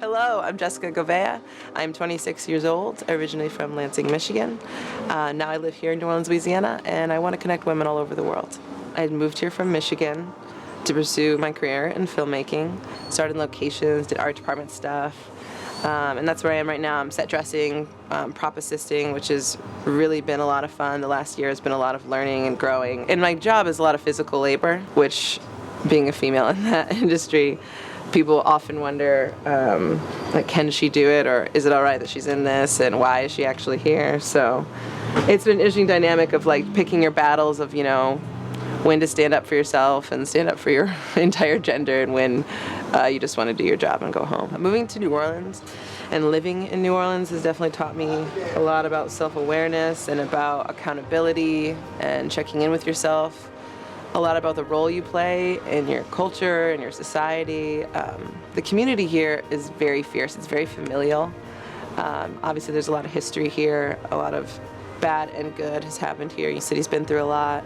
Hello, I'm Jessica Govea. I'm 26 years old, originally from Lansing, Michigan. Now I live here in New Orleans, Louisiana, and I want to connect women all over the world. I moved here from Michigan to pursue my career in filmmaking, started in locations, did art department stuff, and that's where I am right now. I'm set dressing, prop assisting, which has really been a lot of fun. The last year has been a lot of learning and growing. And my job is a lot of physical labor, which, being a female in that industry, people often wonder, like, can she do it, or is it all right that she's in this, and why is she actually here? So it's been an interesting dynamic of, like, picking your battles of, you know, when to stand up for yourself and stand up for your entire gender, and when you just want to do your job and go home. Moving to New Orleans and living in New Orleans has definitely taught me a lot about self-awareness and about accountability and checking in with yourself. A lot about the role you play in your culture and your society. The community here is very fierce. It's very familial. Obviously there's a lot of history here. A lot of bad and good has happened here. The city's been through a lot.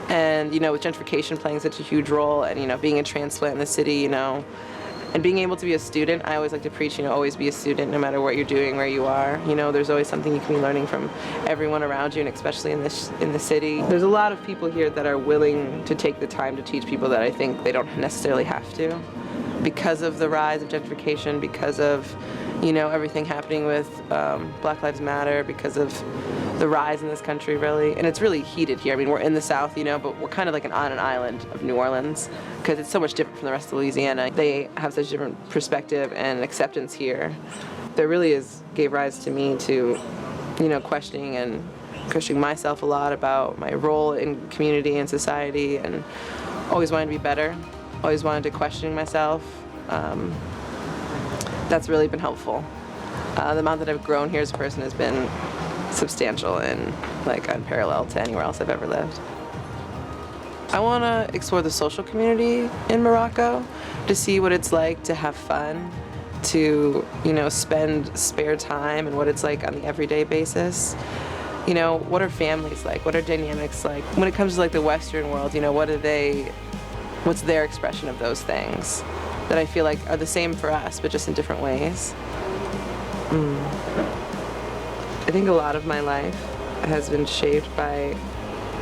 And, you know, with gentrification playing such a huge role, and, you know, being a transplant in the city, you know, and being able to be a student, I always like to preach, you know, always be a student no matter what you're doing, where you are. You know, there's always something you can be learning from everyone around you, and especially in the city. There's a lot of people here that are willing to take the time to teach people that I think they don't necessarily have to. Because of the rise of gentrification, because of, you know, everything happening with Black Lives Matter, because of the rise in this country, really. And it's really heated here. I mean, we're in the South, you know, but we're kind of like on an island of New Orleans because it's so much different from the rest of Louisiana. They have such a different perspective and acceptance here. That really gave rise to me to, you know, questioning myself a lot about my role in community and society, and always wanting to be better, always wanted to question myself. That's really been helpful. The amount that I've grown here as a person has been substantial and, like, unparalleled to anywhere else I've ever lived. I want to explore the social community in Morocco, to see what it's like to have fun, to, you know, spend spare time, and what it's like on the everyday basis. You know, what are families like? What are dynamics like? When it comes to, like, the Western world, you know, what's their expression of those things that I feel like are the same for us, but just in different ways? I think a lot of my life has been shaped by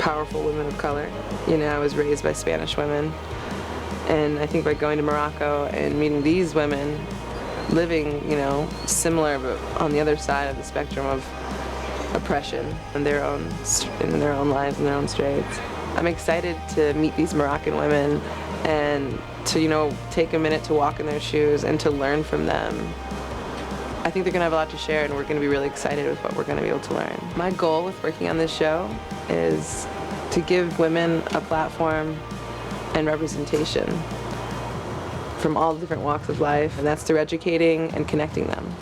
powerful women of color. You know, I was raised by Spanish women, and I think by going to Morocco and meeting these women, living, you know, similar but on the other side of the spectrum of oppression in their own lives and their own straits. I'm excited to meet these Moroccan women and to, you know, take a minute to walk in their shoes and to learn from them. I think they're going to have a lot to share, and we're going to be really excited with what we're going to be able to learn. My goal with working on this show is to give women a platform and representation from all different walks of life, and that's through educating and connecting them.